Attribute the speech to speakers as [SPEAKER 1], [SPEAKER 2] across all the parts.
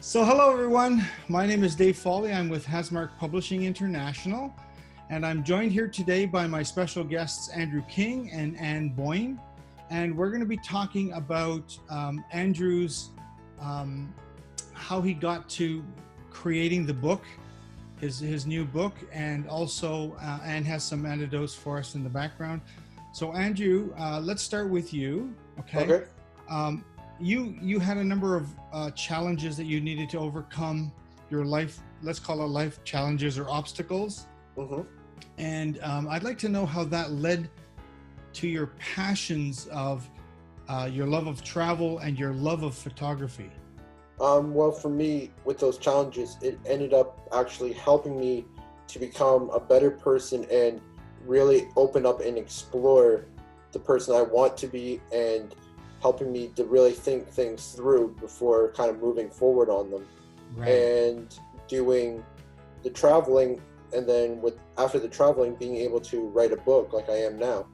[SPEAKER 1] So hello everyone, my name is Dave Foley. I'm with Hasmark Publishing International, and I'm joined here today by my special guests Andrew King and Anne Boyne, and we're going to be talking about Andrew's how he got to creating the book, his new book, and also Anne has some anecdotes for us in the background. So Andrew, let's start with you. Okay. You had a number of challenges that you needed to overcome, your life, let's call it life challenges or obstacles.
[SPEAKER 2] Mm-hmm.
[SPEAKER 1] And I'd like to know how that led to your passions of your love of travel and your love of photography.
[SPEAKER 2] Well, for me, with those challenges, it ended up actually helping me to become a better person and really open up and explore the person I want to be, and helping me to really think things through before kind of moving forward on them.
[SPEAKER 1] Right.
[SPEAKER 2] And doing the traveling, and then after the traveling, being able to write a book like I am now.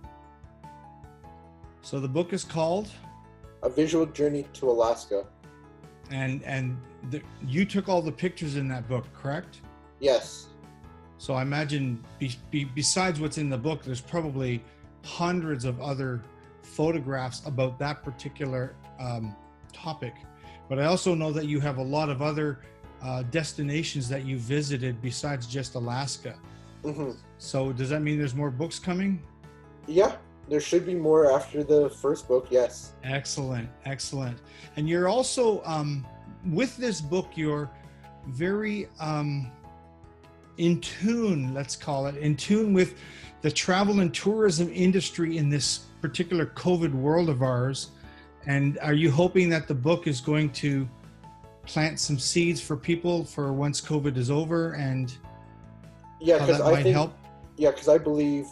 [SPEAKER 1] So the book is called
[SPEAKER 2] A Visual Journey to Alaska.
[SPEAKER 1] And you took all the pictures in that book, correct?
[SPEAKER 2] Yes.
[SPEAKER 1] So I imagine besides what's in the book, there's probably hundreds of other photographs about that particular topic. But I also know that you have a lot of other destinations that you visited besides just Alaska.
[SPEAKER 2] Mm-hmm.
[SPEAKER 1] So does that mean there's more books coming?
[SPEAKER 2] Yeah, there should be more after the first book, yes.
[SPEAKER 1] Excellent, excellent. And you're also, with this book, you're very in tune, let's call it, in tune with the travel and tourism industry in this particular COVID world of ours. And are you hoping that the book is going to plant some seeds for people for once COVID is over, and
[SPEAKER 2] yeah,
[SPEAKER 1] how that might help?
[SPEAKER 2] Yeah, because I believe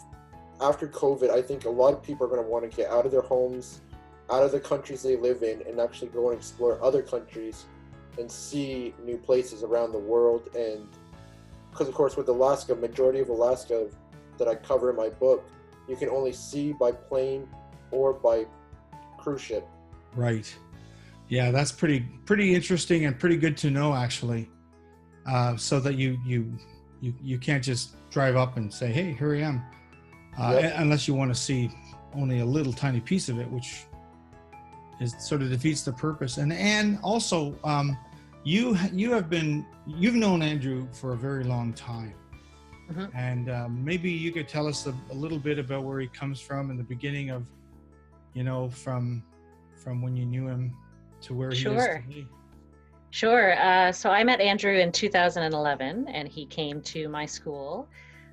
[SPEAKER 2] after COVID, I think a lot of people are going to want to get out of their homes, out of the countries they live in, and actually go and explore other countries and see new places around the world. And because of course with Alaska, majority of Alaska that I cover in my book, you can only see by plane or by cruise ship.
[SPEAKER 1] Right. Yeah, that's pretty interesting and pretty good to know, actually. So that you can't just drive up and say, hey, here I am.
[SPEAKER 2] Yep.
[SPEAKER 1] Unless you want to see only a little tiny piece of it, which sort of defeats the purpose. And also, you've known Andrew for a very long time.
[SPEAKER 2] Mm-hmm.
[SPEAKER 1] And maybe you could tell us a little bit about where he comes from in the beginning of, from when you knew him to where he is today.
[SPEAKER 3] Sure. So I met Andrew in 2011, and he came to my school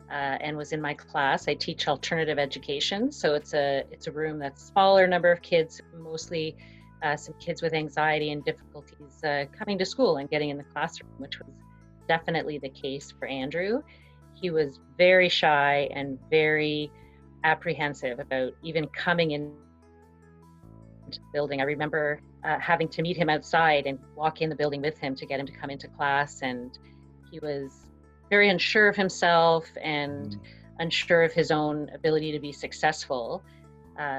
[SPEAKER 3] and was in my class. I teach alternative education, so it's a room that's smaller number of kids, mostly some kids with anxiety and difficulties coming to school and getting in the classroom, which was definitely the case for Andrew. He was very shy and very apprehensive about even coming into the building. I remember having to meet him outside and walk in the building with him to get him to come into class. And he was very unsure of himself and unsure of his own ability to be successful.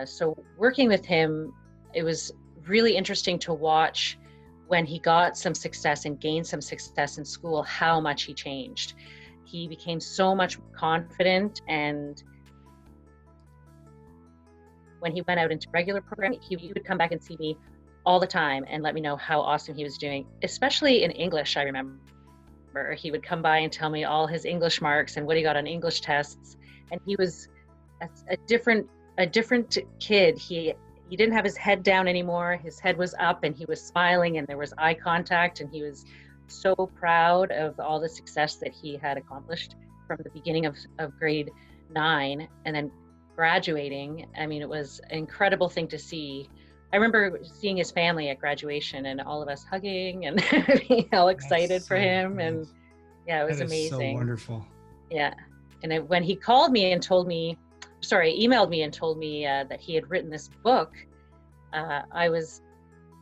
[SPEAKER 3] So working with him, it was really interesting to watch when he got some success and gained some success in school, how much he changed. He became so much confident, and when he went out into regular programming, he would come back and see me all the time and let me know how awesome he was doing, especially in English. I remember he would come by and tell me all his English marks and what he got on English tests. And he was a different kid. He didn't have his head down anymore. His head was up and he was smiling and there was eye contact, and he was so proud of all the success that he had accomplished from the beginning of grade 9 and then graduating. I mean, it was an incredible thing to see. I remember seeing his family at graduation and all of us hugging and being all excited for him. And yeah, it was amazing.
[SPEAKER 1] So wonderful.
[SPEAKER 3] Yeah. And when he emailed me and told me that he had written this book, I was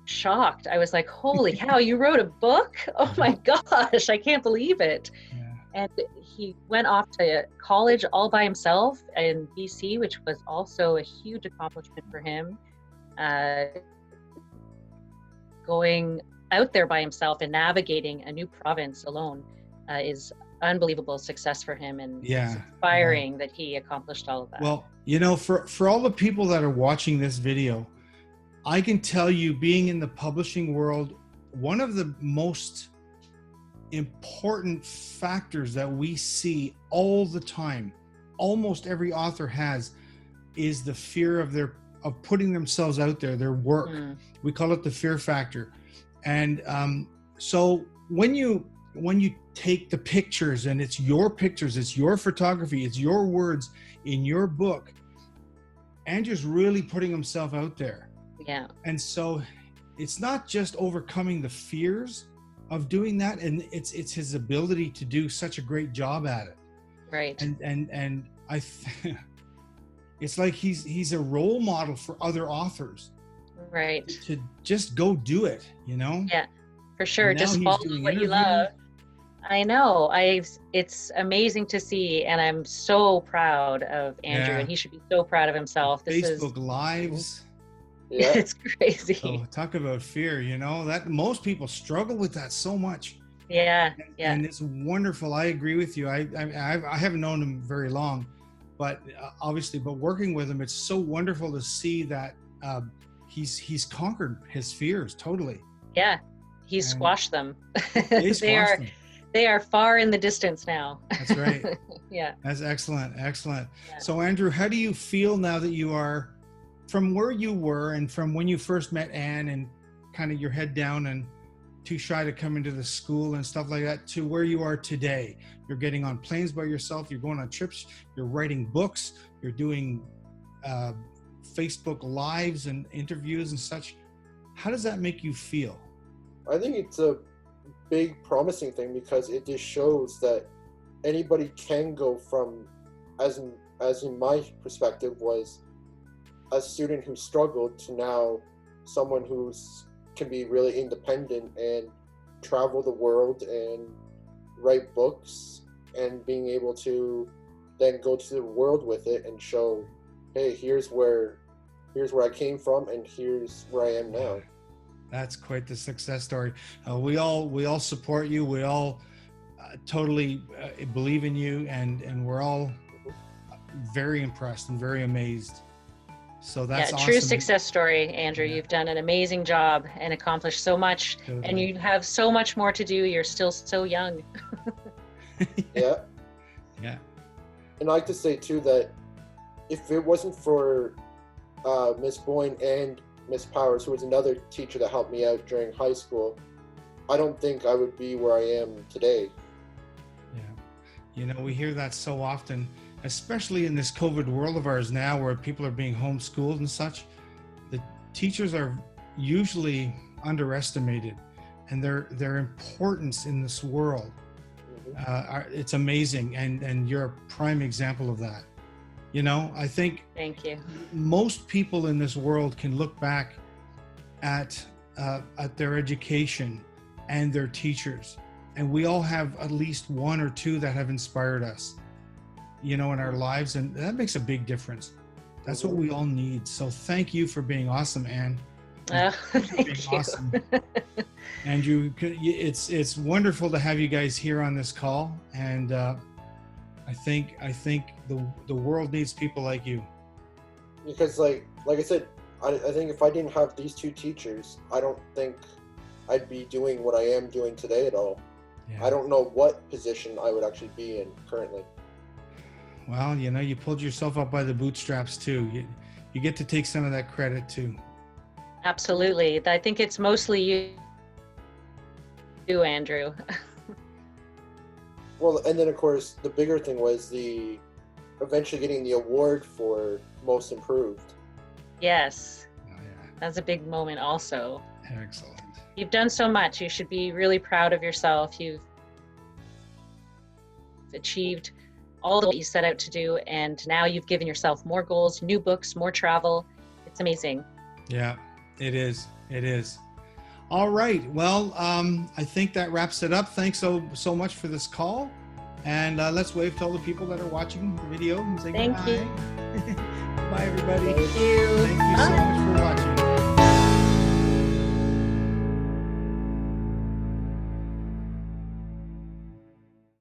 [SPEAKER 3] shocked. I was like, holy cow, you wrote a book? Oh my gosh, I can't believe it.
[SPEAKER 1] Yeah.
[SPEAKER 3] And he went off to college all by himself in BC, which was also a huge accomplishment for him. out there by himself and navigating a new province alone is unbelievable success for him, and it's inspiring that he accomplished all of that.
[SPEAKER 1] Well, for all the people that are watching this video, I can tell you, being in the publishing world, one of the most important factors that we see all the time, almost every author has, is the fear of putting themselves out there, their work. We call it the fear factor. And so when you take the pictures, and it's your pictures, it's your photography, it's your words in your book, Andrew's really putting himself out there.
[SPEAKER 3] Yeah. And
[SPEAKER 1] so it's not just overcoming the fears of doing that, and it's his ability to do such a great job at it.
[SPEAKER 3] Right.
[SPEAKER 1] And it's like he's a role model for other authors.
[SPEAKER 3] Right.
[SPEAKER 1] To just go do it,
[SPEAKER 3] Yeah, for sure. Just follow what you love. I know. It's amazing to see, and I'm so proud of Andrew, and he should be so proud of himself.
[SPEAKER 1] Facebook Lives.
[SPEAKER 2] Yeah.
[SPEAKER 3] It's crazy.
[SPEAKER 1] So talk about fear, that most people struggle with that so much.
[SPEAKER 3] Yeah.
[SPEAKER 1] And it's wonderful. I agree with you. I haven't known him very long, but obviously, working with him, it's so wonderful to see that he's conquered his fears totally.
[SPEAKER 3] Yeah, he's squashed them.
[SPEAKER 1] They
[SPEAKER 3] are far in the distance now.
[SPEAKER 1] That's right.
[SPEAKER 3] Yeah.
[SPEAKER 1] That's excellent. Yeah. So
[SPEAKER 3] Andrew,
[SPEAKER 1] how do you feel now that you are, from where you were and from when you first met Anne and kind of your head down and too shy to come into the school and stuff like that, to where you are today? You're getting on planes by yourself, you're going on trips, you're writing books, you're doing Facebook Lives and interviews and such. How does that make you feel?
[SPEAKER 2] I think it's a big promising thing, because it just shows that anybody can go from, as in my perspective, was a student who struggled, to now someone who's can be really independent and travel the world and write books, and being able to then go to the world with it and show, hey, here's where I came from, and here's where I am now.
[SPEAKER 1] That's quite the success story. We all support you. We all totally believe in you, and we're all very impressed and very amazed. So that's awesome.
[SPEAKER 3] True success story, Andrew. Yeah. You've done an amazing job and accomplished so much, totally. And you have so much more to do. You're still so young.
[SPEAKER 2] Yeah.
[SPEAKER 1] Yeah.
[SPEAKER 2] And I like to say too that if it wasn't for Miss Boyne and Miss Powers, who was another teacher that helped me out during high school, I don't think I would be where I am today.
[SPEAKER 1] Yeah. We hear that so often, especially in this COVID world of ours now, where people are being homeschooled and such. The teachers are usually underestimated, and their importance in this world. It's amazing, and you're a prime example of that. I think
[SPEAKER 3] thank you.
[SPEAKER 1] Most people in this world can look back at their education and their teachers, and we all have at least one or two that have inspired us, in our lives, and that makes a big difference. That's what we all need. So thank you for being awesome, Anne.
[SPEAKER 3] Thank you.
[SPEAKER 1] Awesome. Andrew, it's wonderful to have you guys here on this call, and I think the world needs people like you.
[SPEAKER 2] Because like I said, I think if I didn't have these two teachers, I don't think I'd be doing what I am doing today at all. Yeah. I don't know what position I would actually be in currently.
[SPEAKER 1] Well, you pulled yourself up by the bootstraps too. You get to take some of that credit too.
[SPEAKER 3] Absolutely. I think it's mostly you, Andrew.
[SPEAKER 2] Well, and then of course the bigger thing was eventually getting the award for Most Improved.
[SPEAKER 3] Yes.
[SPEAKER 1] Oh, yeah.
[SPEAKER 3] That's a big moment also.
[SPEAKER 1] Excellent.
[SPEAKER 3] You've done so much. You should be really proud of yourself. You've achieved all that you set out to do, and now you've given yourself more goals, new books, more travel. It's amazing.
[SPEAKER 1] Yeah, it is. It is. All right. Well, I think that wraps it up. Thanks so much for this call. And let's wave to all the people that are watching the video and say
[SPEAKER 3] Thank
[SPEAKER 1] goodbye.
[SPEAKER 3] you.
[SPEAKER 1] Bye, everybody.
[SPEAKER 3] Thank you.
[SPEAKER 1] Thank you.